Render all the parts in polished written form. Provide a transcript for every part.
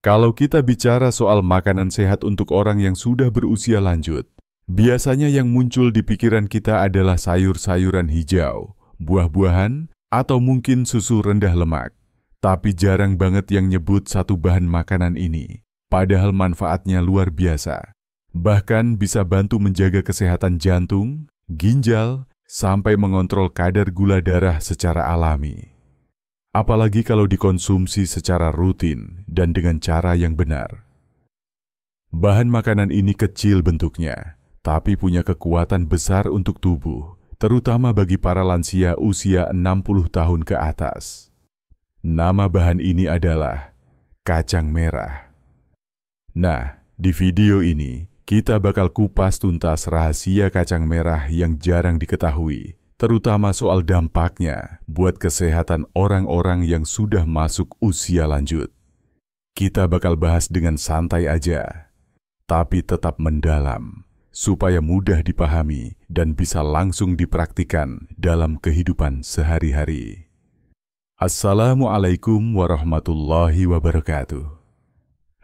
Kalau kita bicara soal makanan sehat untuk orang yang sudah berusia lanjut, biasanya yang muncul di pikiran kita adalah sayur-sayuran hijau, buah-buahan, atau mungkin susu rendah lemak. Tapi jarang banget yang nyebut satu bahan makanan ini, padahal manfaatnya luar biasa. Bahkan bisa bantu menjaga kesehatan jantung, ginjal, sampai mengontrol kadar gula darah secara alami. Apalagi kalau dikonsumsi secara rutin dan dengan cara yang benar. Bahan makanan ini kecil bentuknya, tapi punya kekuatan besar untuk tubuh, terutama bagi para lansia usia 60 tahun ke atas. Nama bahan ini adalah kacang merah. Nah, di video ini, kita bakal kupas tuntas rahasia kacang merah yang jarang diketahui, terutama soal dampaknya buat kesehatan orang-orang yang sudah masuk usia lanjut. Kita bakal bahas dengan santai aja, tapi tetap mendalam, supaya mudah dipahami dan bisa langsung dipraktikkan dalam kehidupan sehari-hari. Assalamualaikum warahmatullahi wabarakatuh.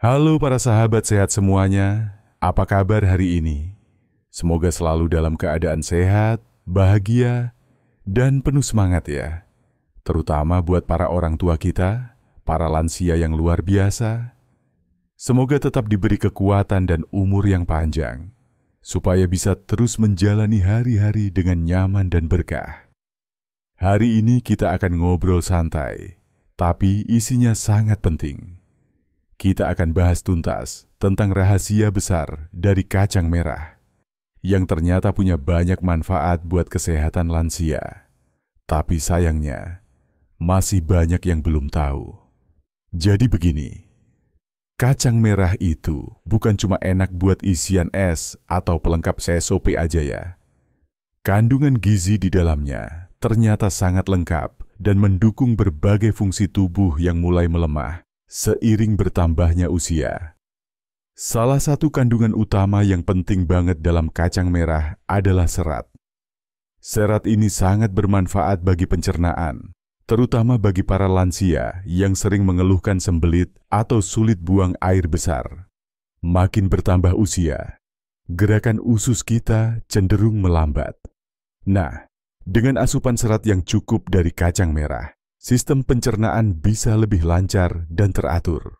Halo para sahabat sehat semuanya, apa kabar hari ini? Semoga selalu dalam keadaan sehat, bahagia, dan penuh semangat ya. Terutama buat para orang tua kita, para lansia yang luar biasa. Semoga tetap diberi kekuatan dan umur yang panjang, supaya bisa terus menjalani hari-hari dengan nyaman dan berkah. Hari ini kita akan ngobrol santai, tapi isinya sangat penting. Kita akan bahas tuntas tentang rahasia besar dari kacang merah, yang ternyata punya banyak manfaat buat kesehatan lansia. Tapi sayangnya, masih banyak yang belum tahu. Jadi begini, kacang merah itu bukan cuma enak buat isian es atau pelengkap SOP aja ya. Kandungan gizi di dalamnya ternyata sangat lengkap dan mendukung berbagai fungsi tubuh yang mulai melemah seiring bertambahnya usia. Salah satu kandungan utama yang penting banget dalam kacang merah adalah serat. Serat ini sangat bermanfaat bagi pencernaan, terutama bagi para lansia yang sering mengeluhkan sembelit atau sulit buang air besar. Makin bertambah usia, gerakan usus kita cenderung melambat. Nah, dengan asupan serat yang cukup dari kacang merah, sistem pencernaan bisa lebih lancar dan teratur.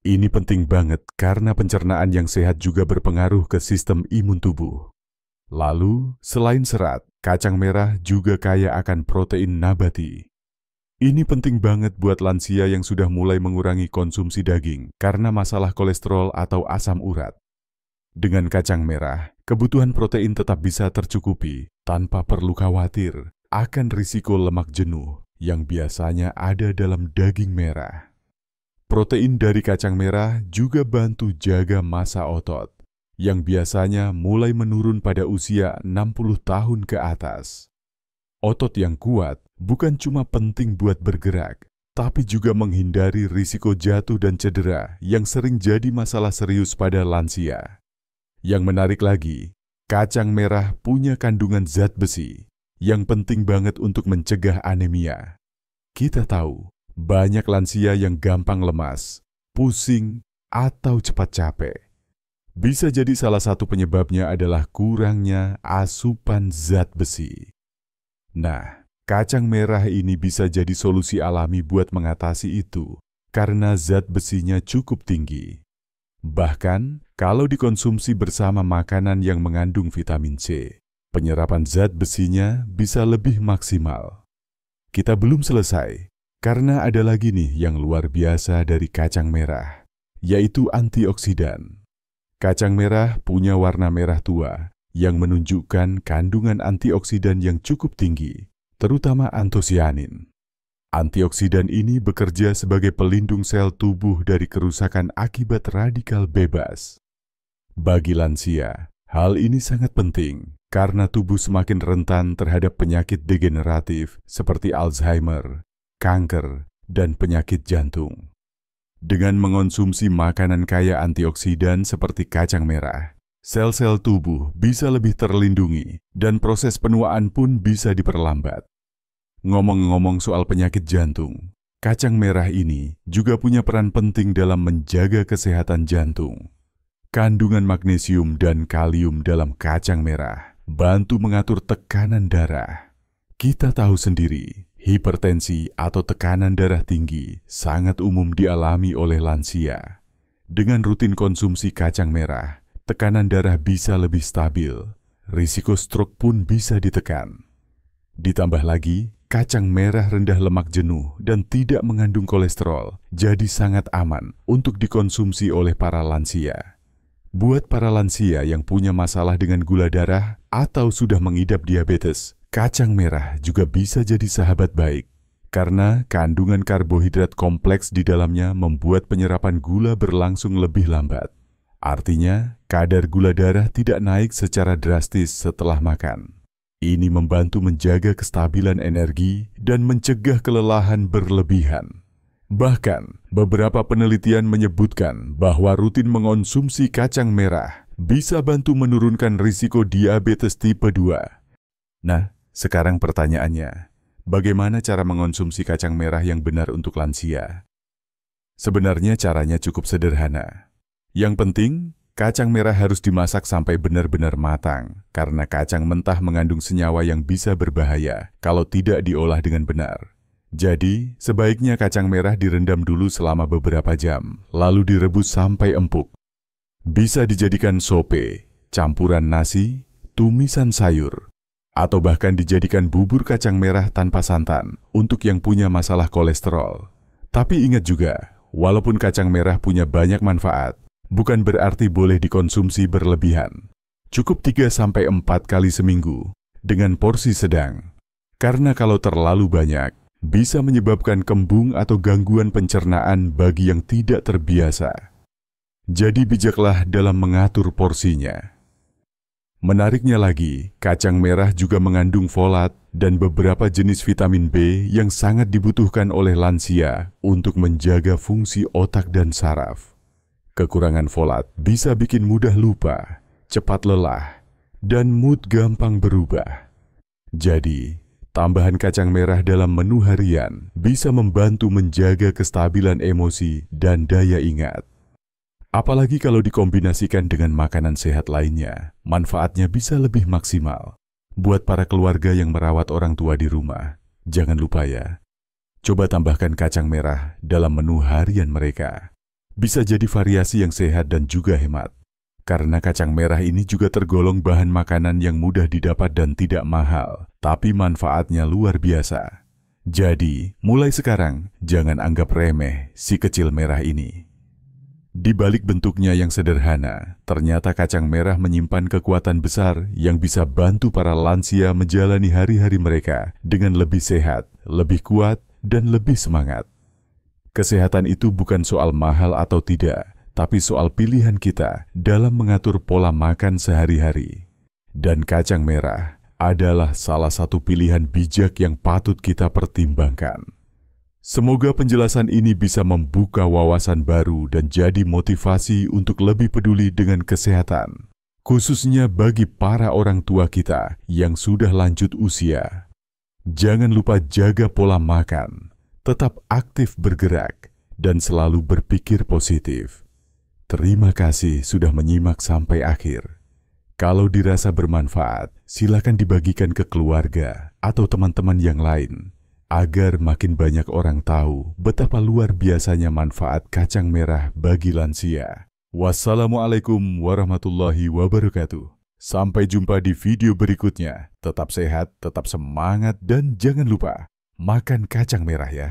Ini penting banget karena pencernaan yang sehat juga berpengaruh ke sistem imun tubuh. Lalu, selain serat, kacang merah juga kaya akan protein nabati. Ini penting banget buat lansia yang sudah mulai mengurangi konsumsi daging karena masalah kolesterol atau asam urat. Dengan kacang merah, kebutuhan protein tetap bisa tercukupi tanpa perlu khawatir akan risiko lemak jenuh yang biasanya ada dalam daging merah. Protein dari kacang merah juga bantu jaga massa otot, yang biasanya mulai menurun pada usia 60 tahun ke atas. Otot yang kuat bukan cuma penting buat bergerak, tapi juga menghindari risiko jatuh dan cedera yang sering jadi masalah serius pada lansia. Yang menarik lagi, kacang merah punya kandungan zat besi, yang penting banget untuk mencegah anemia. Kita tahu, banyak lansia yang gampang lemas, pusing, atau cepat capek. Bisa jadi salah satu penyebabnya adalah kurangnya asupan zat besi. Nah, kacang merah ini bisa jadi solusi alami buat mengatasi itu, karena zat besinya cukup tinggi. Bahkan, kalau dikonsumsi bersama makanan yang mengandung vitamin C, penyerapan zat besinya bisa lebih maksimal. Kita belum selesai. Karena ada lagi nih yang luar biasa dari kacang merah, yaitu antioksidan. Kacang merah punya warna merah tua yang menunjukkan kandungan antioksidan yang cukup tinggi, terutama antosianin. Antioksidan ini bekerja sebagai pelindung sel tubuh dari kerusakan akibat radikal bebas. Bagi lansia, hal ini sangat penting karena tubuh semakin rentan terhadap penyakit degeneratif seperti Alzheimer, kanker, dan penyakit jantung. Dengan mengonsumsi makanan kaya antioksidan seperti kacang merah, sel-sel tubuh bisa lebih terlindungi dan proses penuaan pun bisa diperlambat. Ngomong-ngomong soal penyakit jantung, Kacang merah ini juga punya peran penting dalam menjaga kesehatan jantung. Kandungan magnesium dan kalium dalam kacang merah bantu mengatur tekanan darah. Kita tahu sendiri, hipertensi atau tekanan darah tinggi sangat umum dialami oleh lansia. Dengan rutin konsumsi kacang merah, tekanan darah bisa lebih stabil, risiko stroke pun bisa ditekan. Ditambah lagi, kacang merah rendah lemak jenuh dan tidak mengandung kolesterol, jadi sangat aman untuk dikonsumsi oleh para lansia. Buat para lansia yang punya masalah dengan gula darah atau sudah mengidap diabetes, kacang merah juga bisa jadi sahabat baik. Karena kandungan karbohidrat kompleks di dalamnya membuat penyerapan gula berlangsung lebih lambat. Artinya, kadar gula darah tidak naik secara drastis setelah makan. Ini membantu menjaga kestabilan energi dan mencegah kelelahan berlebihan. Bahkan, beberapa penelitian menyebutkan bahwa rutin mengonsumsi kacang merah bisa bantu menurunkan risiko diabetes tipe 2. Nah, sekarang pertanyaannya, bagaimana cara mengonsumsi kacang merah yang benar untuk lansia? Sebenarnya caranya cukup sederhana. Yang penting, kacang merah harus dimasak sampai benar-benar matang, karena kacang mentah mengandung senyawa yang bisa berbahaya kalau tidak diolah dengan benar. Jadi, sebaiknya kacang merah direndam dulu selama beberapa jam, lalu direbus sampai empuk. Bisa dijadikan sope, campuran nasi, tumisan sayur, atau bahkan dijadikan bubur kacang merah tanpa santan untuk yang punya masalah kolesterol. Tapi ingat juga, walaupun kacang merah punya banyak manfaat, bukan berarti boleh dikonsumsi berlebihan. Cukup 3-4 kali seminggu, dengan porsi sedang. Karena kalau terlalu banyak, bisa menyebabkan kembung atau gangguan pencernaan bagi yang tidak terbiasa. Jadi bijaklah dalam mengatur porsinya. Menariknya lagi, kacang merah juga mengandung folat dan beberapa jenis vitamin B yang sangat dibutuhkan oleh lansia untuk menjaga fungsi otak dan saraf. Kekurangan folat bisa bikin mudah lupa, cepat lelah, dan mood gampang berubah. Jadi, tambahan kacang merah dalam menu harian bisa membantu menjaga kestabilan emosi dan daya ingat. Apalagi kalau dikombinasikan dengan makanan sehat lainnya, manfaatnya bisa lebih maksimal. Buat para keluarga yang merawat orang tua di rumah, jangan lupa ya, coba tambahkan kacang merah dalam menu harian mereka. Bisa jadi variasi yang sehat dan juga hemat. Karena kacang merah ini juga tergolong bahan makanan yang mudah didapat dan tidak mahal, tapi manfaatnya luar biasa. Jadi, mulai sekarang, jangan anggap remeh si kecil merah ini. Di balik bentuknya yang sederhana, ternyata kacang merah menyimpan kekuatan besar yang bisa bantu para lansia menjalani hari-hari mereka dengan lebih sehat, lebih kuat, dan lebih semangat. Kesehatan itu bukan soal mahal atau tidak, tapi soal pilihan kita dalam mengatur pola makan sehari-hari. Dan kacang merah adalah salah satu pilihan bijak yang patut kita pertimbangkan. Semoga penjelasan ini bisa membuka wawasan baru dan jadi motivasi untuk lebih peduli dengan kesehatan, khususnya bagi para orang tua kita yang sudah lanjut usia. Jangan lupa jaga pola makan, tetap aktif bergerak, dan selalu berpikir positif. Terima kasih sudah menyimak sampai akhir. Kalau dirasa bermanfaat, silakan dibagikan ke keluarga atau teman-teman yang lain, agar makin banyak orang tahu betapa luar biasanya manfaat kacang merah bagi lansia. Wassalamualaikum warahmatullahi wabarakatuh. Sampai jumpa di video berikutnya. Tetap sehat, tetap semangat, dan jangan lupa makan kacang merah ya.